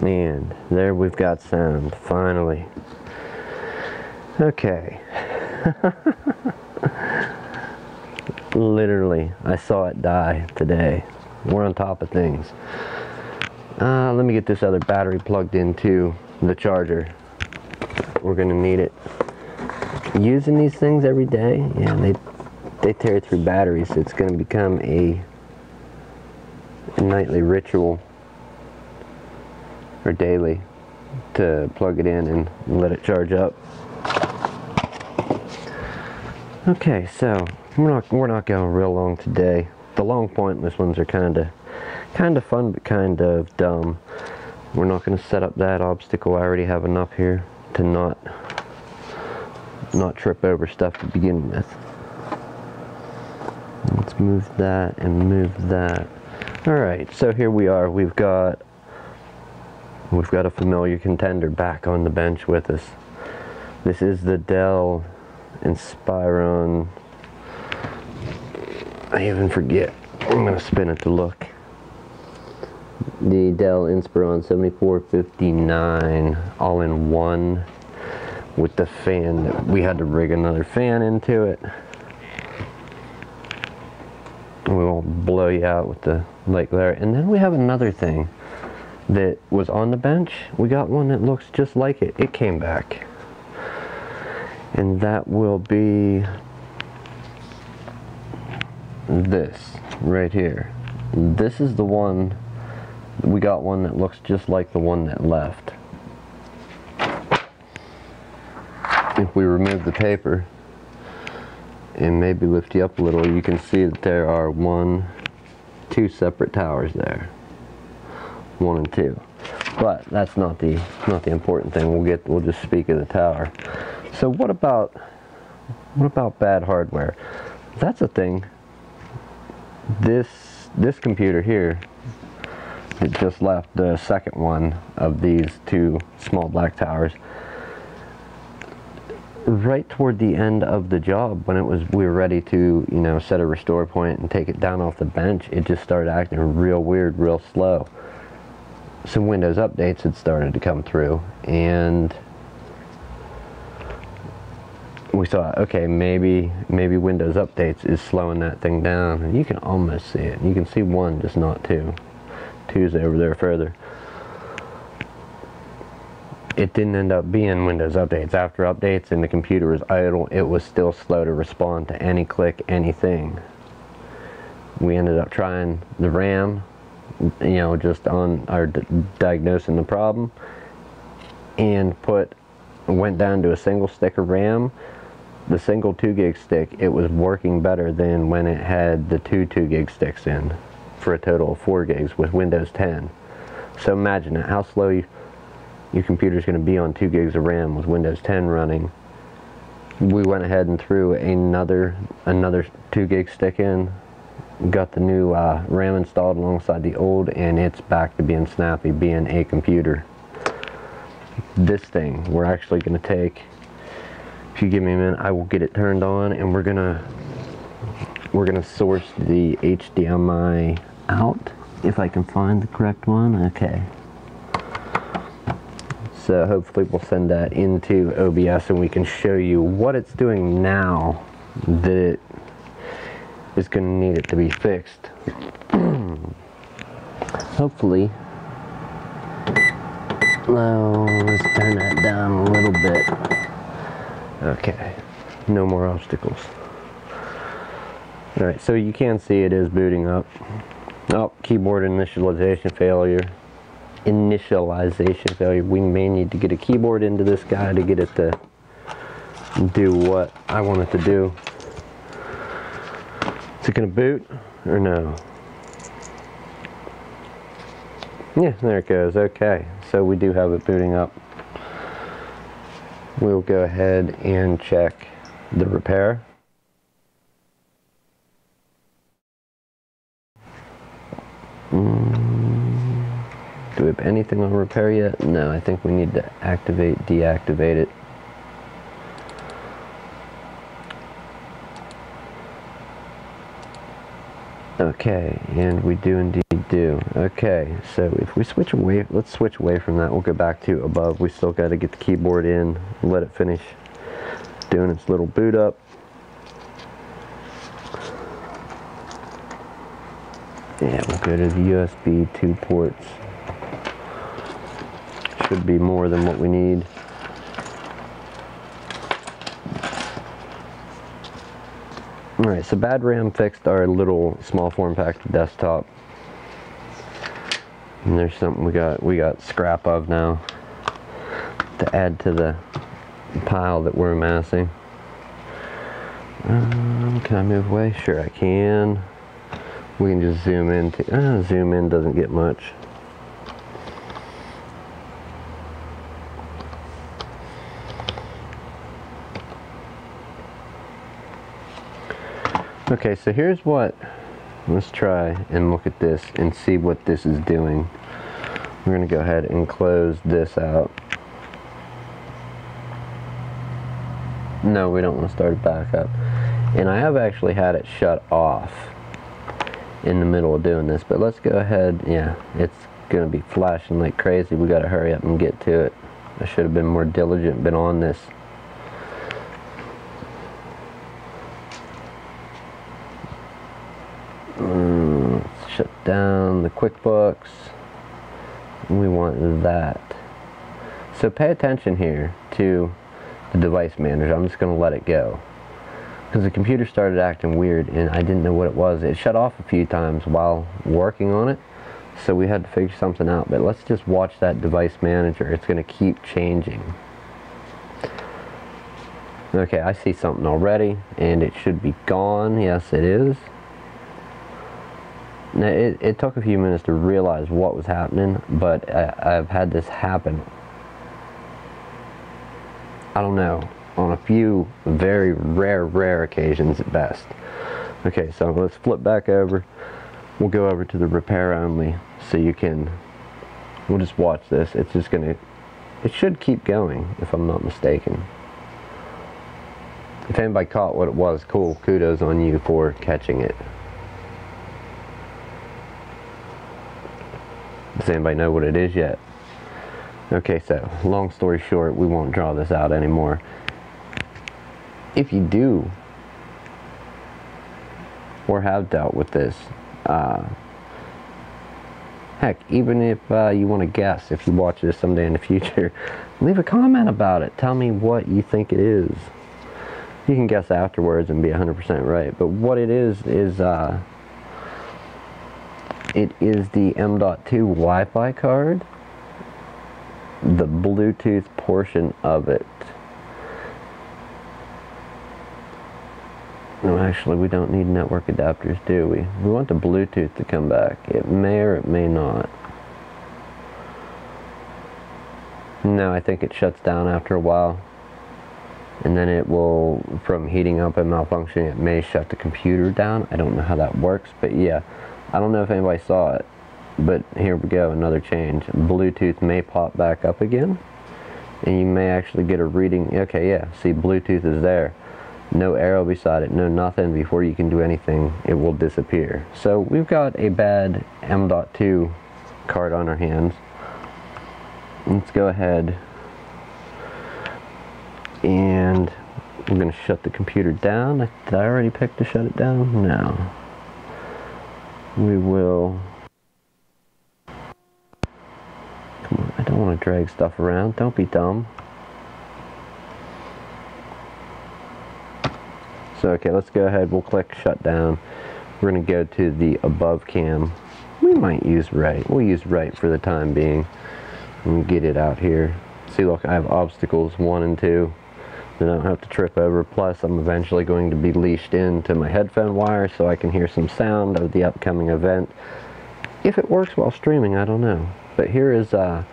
And there we've got sound, finally. Okay. Literally, I saw it die today. We're on top of things. Let me get this other battery plugged into the charger. We're gonna need it. Using these things every day, yeah, they tear through batteries. It's gonna become a nightly ritual, or daily, to plug it in and let it charge up. Okay, so we're not going real long today. The long pointless ones are kind of fun, but kind of dumb. We're not going to set up that obstacle. I already have enough here to not trip over stuff to begin with. Let's move that and move that. All right, so here we are. We've got a familiar contender back on the bench with us. This is the Dell Inspiron. I even forget. I'm gonna spin it to look. The Dell Inspiron 7459 all-in-one with the fan. We had to rig another fan into it. We won't blow you out with the light glare. And then we have another thing that was on the bench. We got one that looks just like it. It came back. And that will be this right here. This is the one. We got one that looks just like the one that left. If we remove the paper and maybe lift you up a little, you can see that there are two separate towers there. 1 and 2. But that's not the important thing. We'll just speak of the tower. So what about bad hardware? That's a thing. This computer here, it just left the second one of these 2 small black towers. Right toward the end of the job, when we were ready to, set a restore point and take it down off the bench, it just started acting real weird, real slow. Some Windows updates had started to come through, and we thought, okay, maybe Windows updates is slowing that thing down. And you can almost see it. You can see 1, just not 2. 2's over there further. It didn't end up being Windows updates. After updates and the computer was idle, it was still slow to respond to any click, anything. We ended up trying the RAM, just on our diagnosing the problem, and went down to a single stick of RAM. The single 2 gig stick, it was working better than when it had the 2 gig sticks in, for a total of 4 gigs with Windows 10. So imagine it, how slow your computer's going to be on 2 gigs of RAM with Windows 10 running. We went ahead and threw another 2 gig stick in, got the new RAM installed alongside the old, and it's back to being snappy, being a computer. This thing, we're actually going to take, if you give me a minute, I will get it turned on, and we're gonna source the HDMI out, if I can find the correct one. Okay. So hopefully we'll send that into OBS and we can show you what it's doing now that it is going to need it to be fixed. Hopefully. Well, let's turn that down a little bit. Okay, no more obstacles. Alright, so you can see it is booting up. Oh, keyboard initialization failure. We may need to get a keyboard into this guy to get it to do what I want it to do. Is it going to boot or no? Yeah, there it goes. Okay, so we do have it booting up. We'll go ahead and check the repair. Do we have anything on repair yet? No, I think we need to deactivate it. Okay, and we do indeed do. Okay, so if we switch away, let's switch away from that. We'll go back to above. We still got to get the keyboard in, let it finish doing its little boot up. Yeah, we'll go to the USB 2 ports. Should be more than what we need. Alright, so bad RAM fixed our little small form factor desktop. And there's something we got scrap of now to add to the pile that we're amassing. Can I move away? Sure I can. We can just zoom in. Zoom in doesn't get much. Okay, so here's what, let's try and look at this and see what this is doing. We're going to go ahead and close this out. No, we don't want to start it back up. And I have actually had it shut off in the middle of doing this, but let's go ahead. Yeah, it's going to be flashing like crazy. We got to hurry up and get to it. I should have been more diligent, been on this. Let's shut down the QuickBooks. We want that. So pay attention here to the device manager. I'm just going to let it go, because the computer started acting weird and I didn't know what it was. It shut off a few times while working on it, so we had to figure something out. But let's just watch that device manager. It's going to keep changing. Okay, I see something already, and it should be gone. Yes, it is. Now, it took a few minutes to realize what was happening, but I've had this happen, I don't know, on a few very rare occasions at best. Okay, so let's flip back over. We'll go over to the repair only, so you can, we'll just watch this. It's just gonna, it should keep going if I'm not mistaken. If anybody caught what it was, cool, kudos on you for catching it. Does anybody know what it is yet? Okay, so long story short, we won't draw this out anymore. If you do or have dealt with this, heck, even if you want to guess, if you watch this someday in the future, leave a comment about it. Tell me what you think it is. You can guess afterwards and be 100% right, but what it is it is the M.2 Wi-Fi card, the Bluetooth portion of it. No, actually, we don't need network adapters, do we? We want the Bluetooth to come back. It may or it may not. No, I think it shuts down after a while. And then it will, from heating up and malfunctioning, it may shut the computer down. I don't know how that works, but yeah. I don't know if anybody saw it, but here we go, another change. Bluetooth may pop back up again, and you may actually get a reading. Okay, yeah, see, Bluetooth is there. No arrow beside it, no nothing. Before you can do anything, it will disappear. So we've got a bad M.2 card on our hands. Let's go ahead and we're going to shut the computer down. Did I already pick to shut it down? No. We will, come on, I don't want to drag stuff around, don't be dumb. So okay, let's go ahead, we'll click shut down. We're going to go to the above cam. We might use right, we'll use right for the time being. Let me get it out here. See, look, I have obstacles 1 and 2 that I don't have to trip over. Plus, I'm eventually going to be leashed into my headphone wire so I can hear some sound of the upcoming event. If it works while streaming, I don't know. But here is a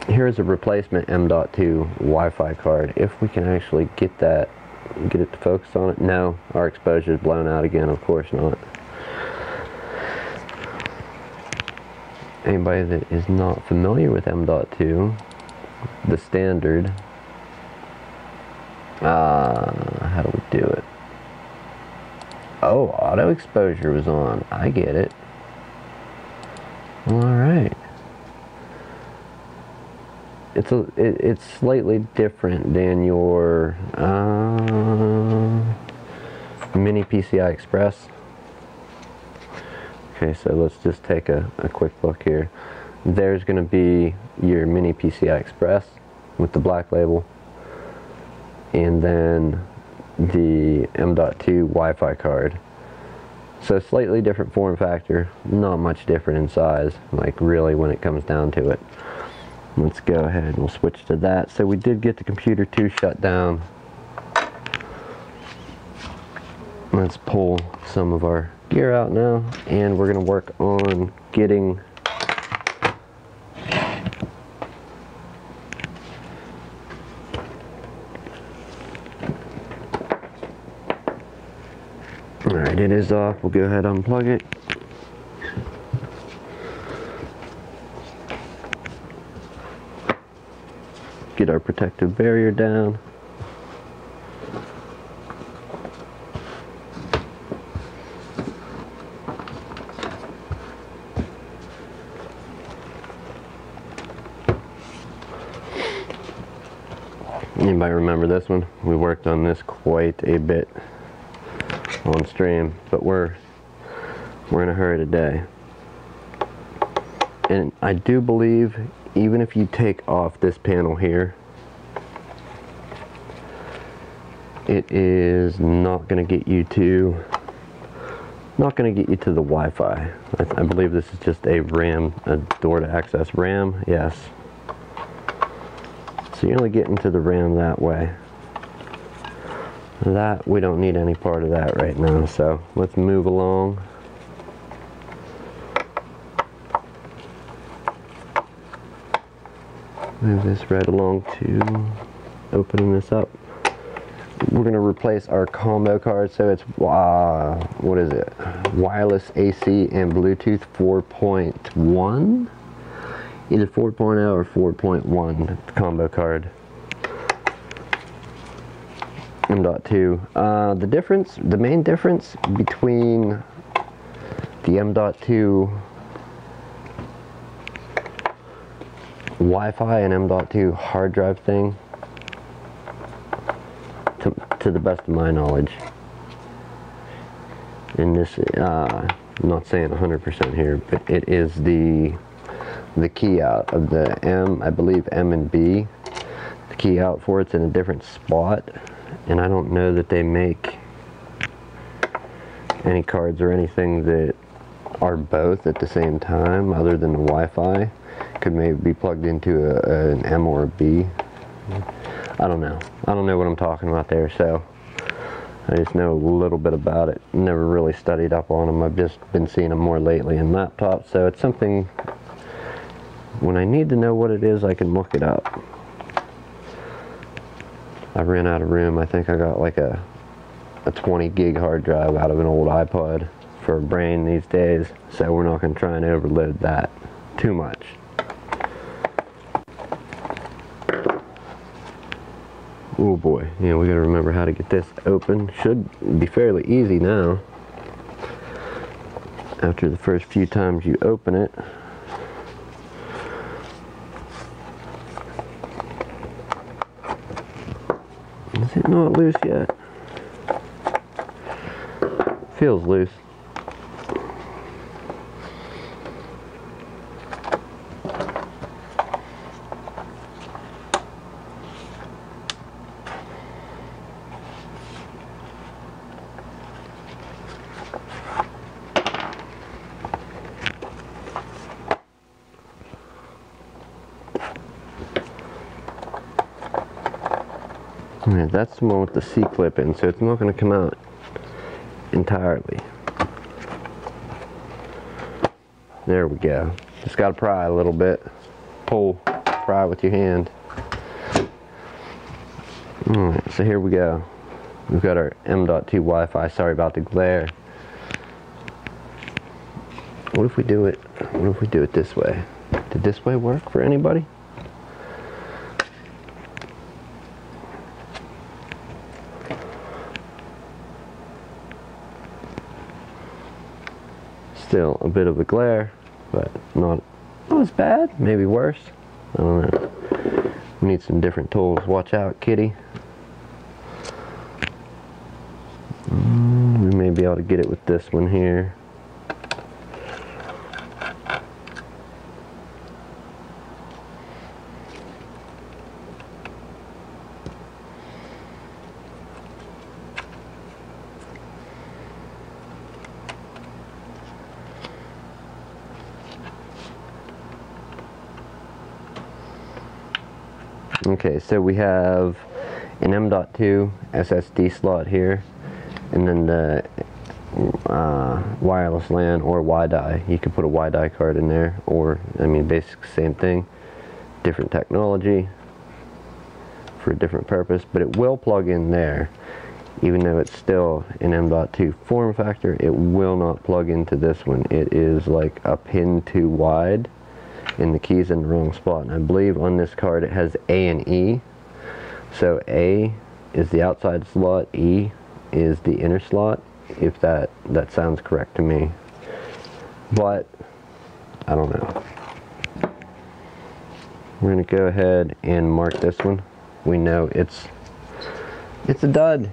replacement M.2 Wi-Fi card. If we can actually get it to focus on it. No, our exposure is blown out again. Of course not. Anybody that is not familiar with M.2, the standard. How do we do it? Oh, auto exposure was on. I get it. Alright. It's slightly different than your mini PCI Express. Okay, so let's just take a quick look here. There's going to be your mini PCI Express with the black label, and then the M.2 Wi-Fi card. So slightly different form factor, not much different in size, like really when it comes down to it. Let's go ahead and we'll switch to that. So we did get the computer 2 shut down. Let's pull some of our gear out now, and we're going to work on getting alright, it is off. We'll go ahead and unplug it. Get our protective barrier down. Anybody remember this one? We worked on this quite a bit on stream, but we're in a hurry today. And I do believe even if you take off this panel here, it is not going to get you to the Wi-Fi. I believe this is just a RAM, a door to access RAM. Yes. So you're only getting to the RAM that way. That, we don't need any part of that right now, so let's move along. Move this right along to opening this up. We're going to replace our combo card, so it's, what is it? Wireless AC and Bluetooth 4.1? Either 4.0 or 4.1 combo card. M.2. The difference, the main difference between the M.2 Wi-Fi and M.2 hard drive thing, to the best of my knowledge, and this, I'm not saying 100% here, but it is the key out of the M, I believe M and B. The key out for it's in a different spot, and I don't know that they make any cards or anything that are both at the same time other than the Wi-Fi. Could maybe be plugged into an M or a B. I don't know. I don't know what I'm talking about there, so I just know a little bit about it. Never really studied up on them. I've just been seeing them more lately in laptops, so it's something, when I need to know what it is, I can look it up. I ran out of room. I think I got like a 20 gig hard drive out of an old iPod for a brain these days, so we're not going to try and overload that too much. Oh boy, yeah, we gotta remember how to get this open. Should be fairly easy now, after the first few times you open it. Is it not loose yet? Feels loose. Alright, that's the one with the C-clip in, so it's not going to come out entirely. There we go. Just got to pry a little bit. Pull, pry with your hand. Alright, so here we go. We've got our M.2 Wi-Fi. Sorry about the glare. What if we do it this way? Did this way work for anybody? Still a bit of a glare. but not as bad, maybe worse. I don't know. We need some different tools. Watch out, kitty. We may be able to get it with this one here. Okay, so we have an M.2 SSD slot here, and then the wireless LAN or WiDi. You could put a WiDi card in there, or, I mean, basically same thing, different technology for a different purpose, but it will plug in there. Even though it's still an M.2 form factor, it will not plug into this one. It is like a pin too wide, and the key's in the wrong spot. And I believe on this card it has A and E. So A is the outside slot, E is the inner slot, if that sounds correct to me. But I don't know. We're gonna go ahead and mark this one. We know it's a dud.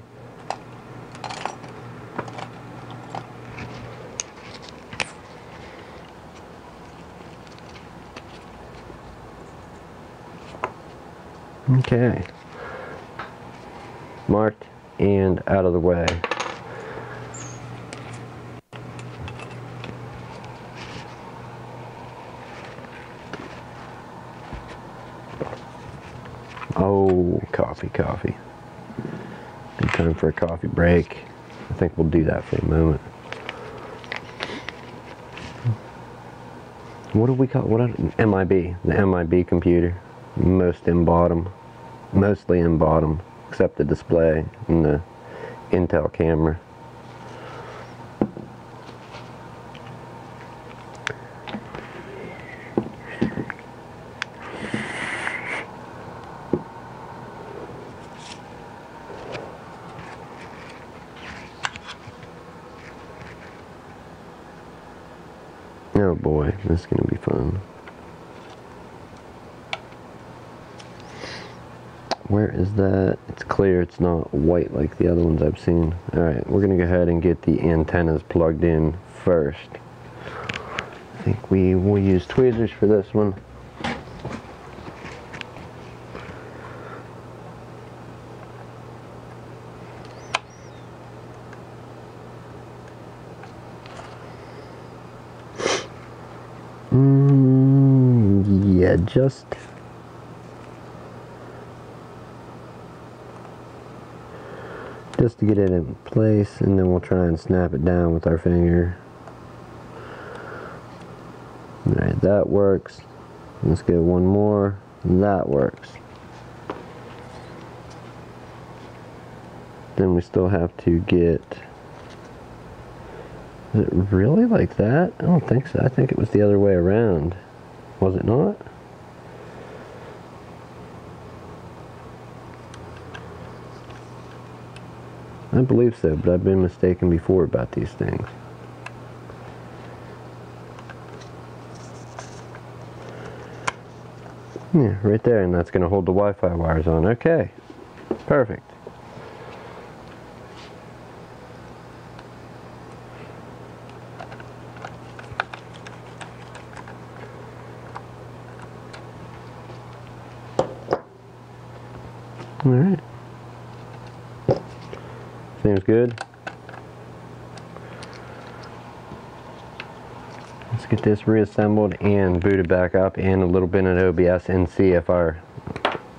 Okay, marked and out of the way. Oh, coffee. Good time for a coffee break. I think we'll do that for a moment. What do we call it? MIB, the MIB computer. Mostly in bottom, except the display and the Intel camera. Oh boy, this is gonna be fun. Where is that? It's clear, it's not white like the other ones I've seen. Alright, we're gonna go ahead and get the antennas plugged in first. I think we will use tweezers for this one. Yeah, just to get it in place, and then we'll try and snap it down with our finger. Alright, that works. Let's get one more. That works. Then we still have to get... Is it really like that? I don't think so. I think it was the other way around. Was it not? I believe so, but I've been mistaken before about these things. Yeah, right there, and that's going to hold the Wi-Fi wires on. Okay, perfect. All right. Seems good. Let's get this reassembled and booted back up, and a little bit of OBS, and see if our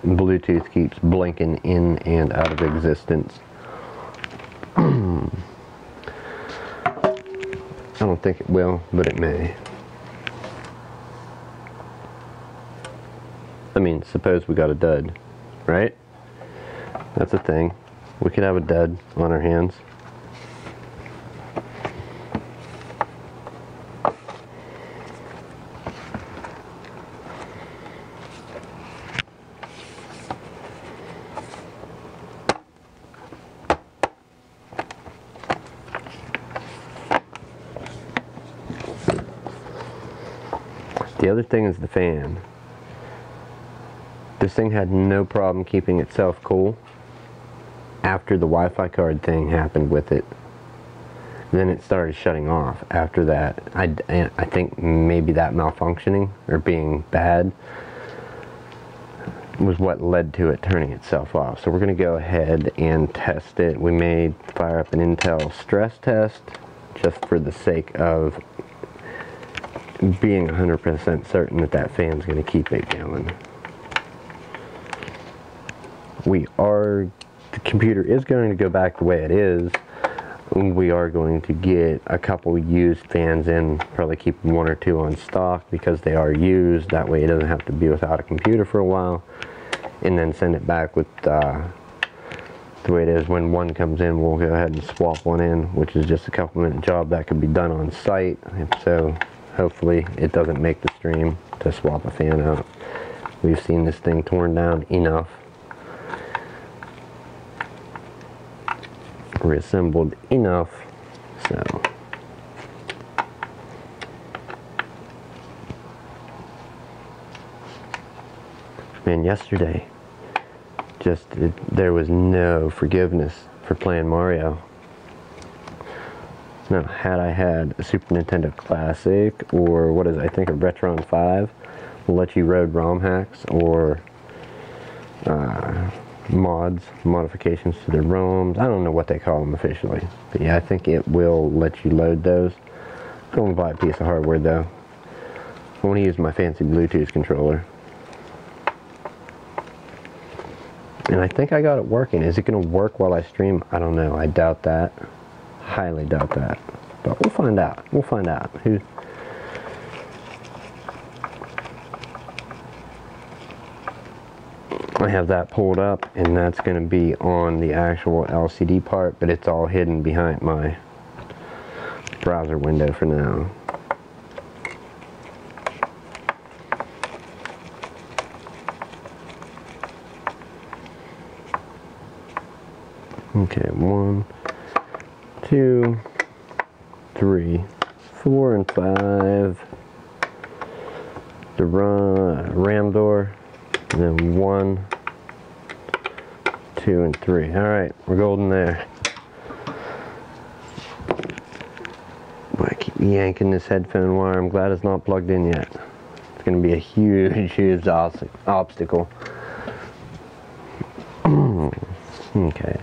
Bluetooth keeps blinking in and out of existence. I don't think it will, but it may. I mean, suppose we got a dud, right? That's a thing. We could have a dud on our hands. The other thing is the fan. This thing had no problem keeping itself cool after the Wi-Fi card thing happened with it. Then it started shutting off after that. I think maybe that malfunctioning or being bad was what led to it turning itself off. So we're going to go ahead and test it. We may fire up an Intel stress test just for the sake of being 100% certain that that fan's going to keep it going. The computer is going to go back the way it is. We are going to get a couple used fans in, probably keep one or two on stock because they are used. That way it doesn't have to be without a computer for a while. And then send it back with the way it is. When one comes in, we'll go ahead and swap one in, which is just a couple minute job that could be done on site. So hopefully it doesn't make the stream to swap a fan out. We've seen this thing torn down enough. Reassembled enough, so man, yesterday there was no forgiveness for playing Mario. Now, had I had a Super Nintendo Classic or what is it, I think a Retron 5 will let you load ROM hacks or modifications to the ROMs. I don't know what they call them officially, but yeah, I think it will let you load those. I don't want to buy a piece of hardware though. I want to use my fancy Bluetooth controller. And I think I got it working. Is it going to work while I stream? I don't know. I doubt that. Highly doubt that. But we'll find out. We'll find out. I have that pulled up, and that's going to be on the actual LCD part, but it's all hidden behind my browser window for now. Okay, 1, 2, 3, 4, and 5. The RAM door, and then 1, 2, and 3. Alright, we're golden there. Boy, I keep yanking this headphone wire. I'm glad it's not plugged in yet. It's going to be a huge, huge obstacle. Okay.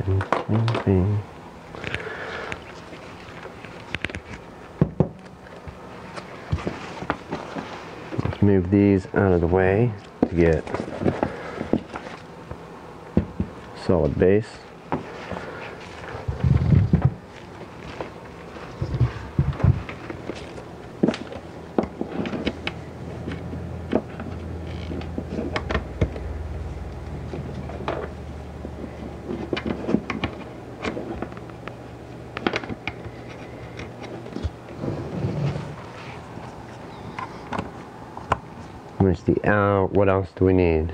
Let's move these out of the way to get solid base. What else do we need?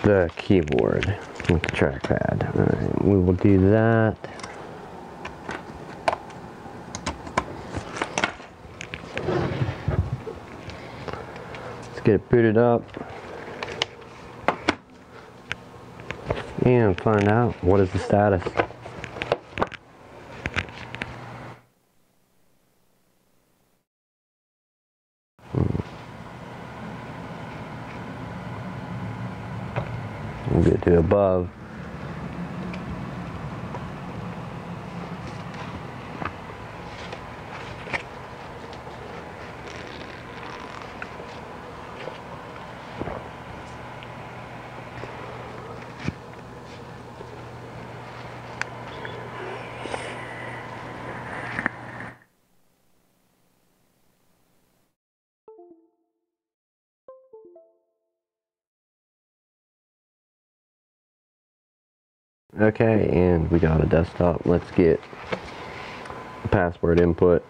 The keyboard with the trackpad. Alright, we will do that. Let's get it booted up and find out what is the status. We'll get to above. Okay, and we got a desktop. Let's get the password input.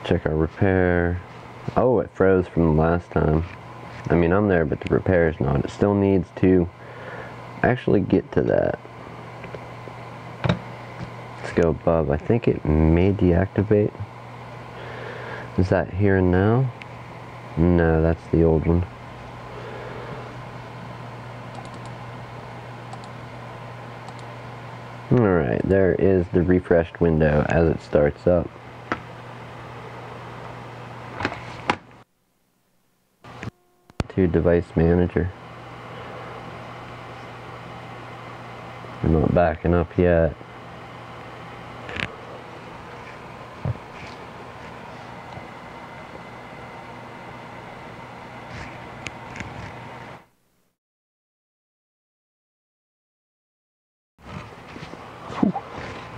Check our repair. Oh, it froze from the last time. I mean, I'm there, but the repair is not. It still needs to actually get to that. Let's go above. I think it may deactivate. Is that here and now? No, that's the old one. Alright, there is the refreshed window as it starts up. To device manager. We're not backing up yet.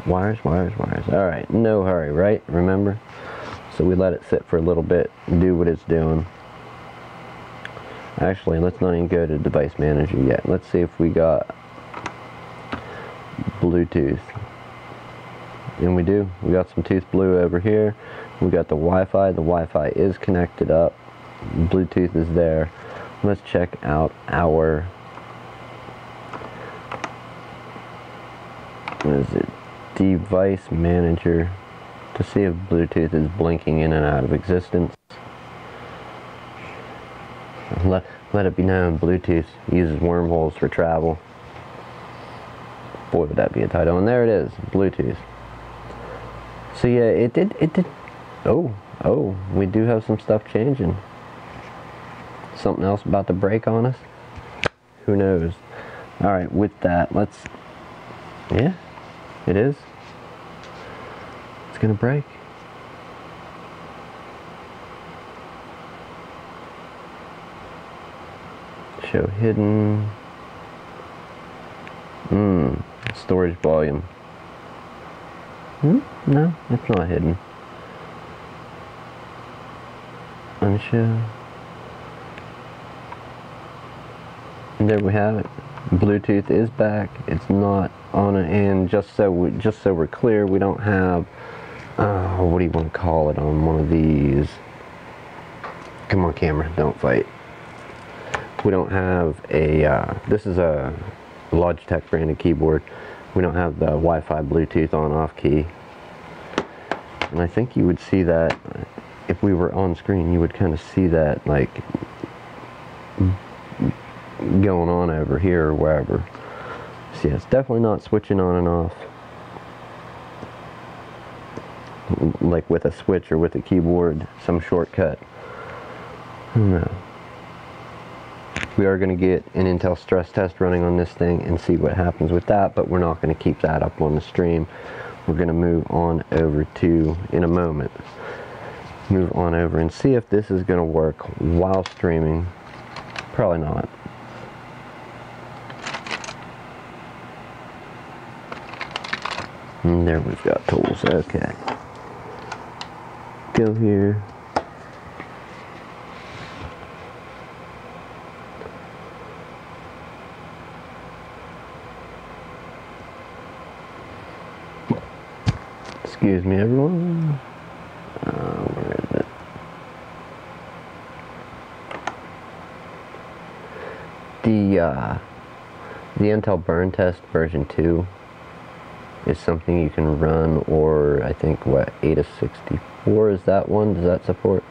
Wires. Alright, no hurry, right? Remember? So we let it sit for a little bit, do what it's doing. Actually, let's not even go to device manager yet. Let's see if we got Bluetooth. And we do. We got some tooth blue over here. We got the Wi-Fi. The Wi-Fi is connected up. Bluetooth is there. Let's check out our, what is it? Device manager to see if Bluetooth is blinking in and out of existence. Let it be known, Bluetooth uses wormholes for travel. Boy, would that be a title. And there it is, Bluetooth. So yeah, it did. Oh, we do have some stuff changing. Something else about to break on us? Who knows? Alright, with that, let's, yeah, it is. It's gonna break. Show hidden. Storage volume. No, it's not hidden. Unshow. And there we have it. Bluetooth is back. It's not on it, and just so we're clear, we don't have what do you want to call it on one of these? Come on, camera, don't fight. We don't have a this is a Logitech branded keyboard. We don't have the Wi-Fi Bluetooth on off key, and I think you would see that if we were on screen. You would kind of see that like going on over here or wherever. So yeah, it's definitely not switching on and off like with a switch or with a keyboard, some shortcut. No. We are going to get an Intel stress test running on this thing and see what happens with that, but we're not going to keep that up on the stream. We're going to move on over to, in a moment, move on over and see if this is going to work while streaming. Probably not. And there we've got tools. Okay. Go here. Excuse me, everyone. Where is it? The Intel Burn Test version 2 is something you can run, or I think what, 8/64 is that one? Does that support?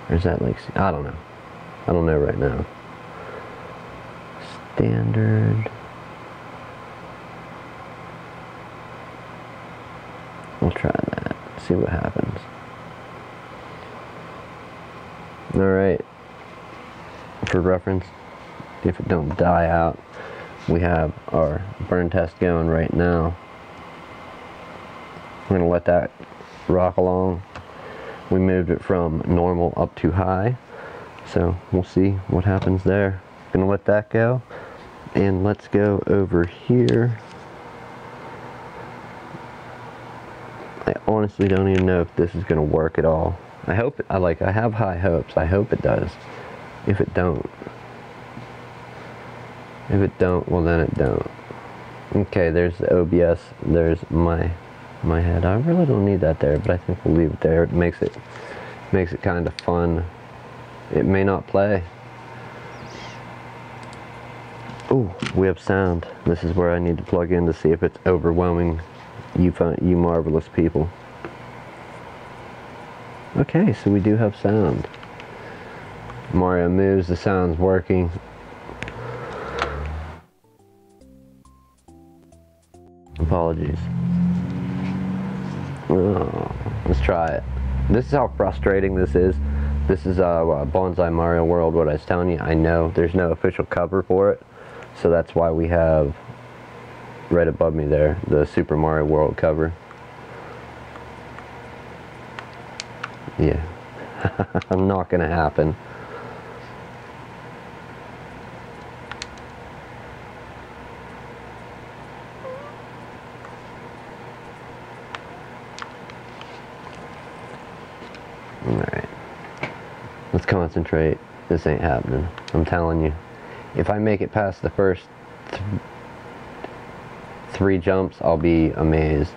Or is that like, I don't know. I don't know right now. Standard. We'll try that, see what happens. Alright, for reference, if it don't die out, we have our burn test going right now. We're going to let that rock along. We moved it from normal up to high, so we'll see what happens there. Going to let that go, and let's go over here. I honestly don't even know if this is going to work at all. I hope it, I have high hopes. I hope it does. If it don't, well then it don't. Okay, there's the OBS. There's my head. I really don't need that there, but I think we'll leave it there. It makes it kind of fun. It may not play. Ooh, we have sound. This is where I need to plug in to see if it's overwhelming you marvelous people. Okay, so we do have sound. Mario moves, the sound's working. Apologies. Oh, let's try it. This is how frustrating this is. This is Bonsai Mario World, what I was telling you. I know there's no official cover for it, so that's why we have right above me there the Super Mario World cover. Yeah, not gonna happen. Alright, let's concentrate. This ain't happening. I'm telling you. If I make it past the first three jumps, I'll be amazed.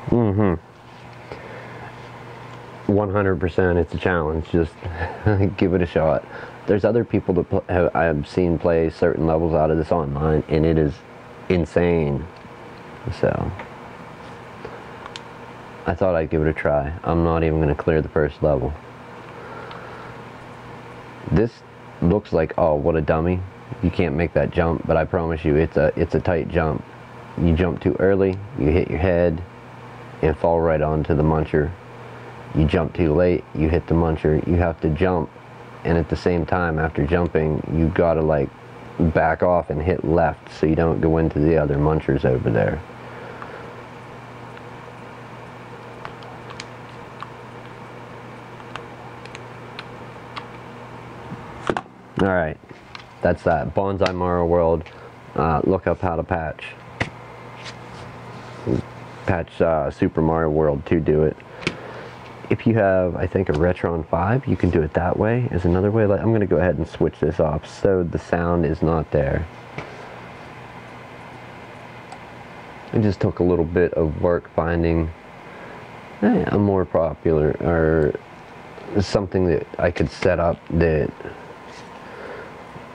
Mm-hmm. 100% it's a challenge. Just give it a shot. There's other people that I've seen play certain levels out of this online, and it is insane. So I thought I'd give it a try. I'm not even going to clear the first level. This looks like, oh, what a dummy. You can't make that jump, but I promise you it's a tight jump. You jump too early, you hit your head and fall right onto the muncher. You jump too late, you hit the muncher. You have to jump, and at the same time after jumping you gotta like back off and hit left so you don't go into the other munchers over there. Alright, that's that. Bonsai Mario World. Look up how to patch Super Mario World to do it. If you have, I think, a Retron 5, you can do it that way. Is another way. I'm going to go ahead and switch this off so the sound is not there. It just took a little bit of work finding a more popular, or something that I could set up that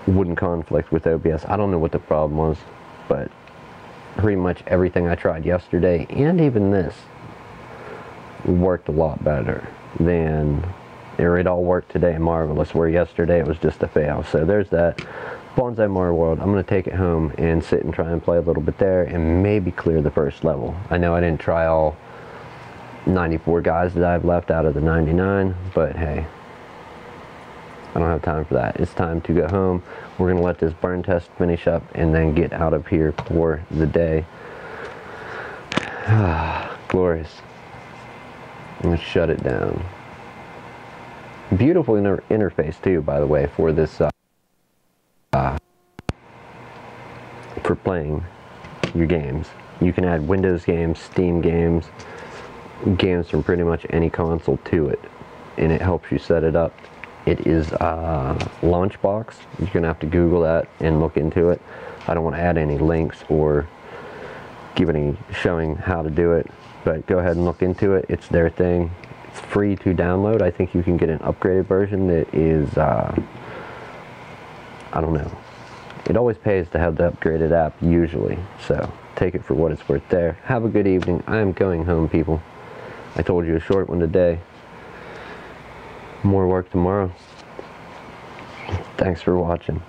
wouldn't conflict with OBS. I don't know what the problem was, but pretty much everything I tried yesterday, and even this, worked a lot better than, or it all worked today marvelous, where yesterday it was just a fail. So there's that. Bonsai Mario World. I'm going to take it home and sit and try and play a little bit there and maybe clear the first level. I know I didn't try all 94 guys that I've left out of the 99, but hey, I don't have time for that. It's time to go home. We're going to let this burn test finish up and then get out of here for the day. Glorious. Let's shut it down. Beautiful interface too, by the way, for this for playing your games. You can add Windows games, Steam games, games from pretty much any console to it, and it helps you set it up. It is Launchbox. You're gonna have to Google that and look into it. I don't want to add any links or give any showing how to do it, but go ahead and look into it. It's their thing. It's free to download. I think you can get an upgraded version that is I don't know. It always pays to have the upgraded app usually, so take it for what it's worth there. Have a good evening. I am going home, people. I told you, a short one today. More work tomorrow. Thanks for watching.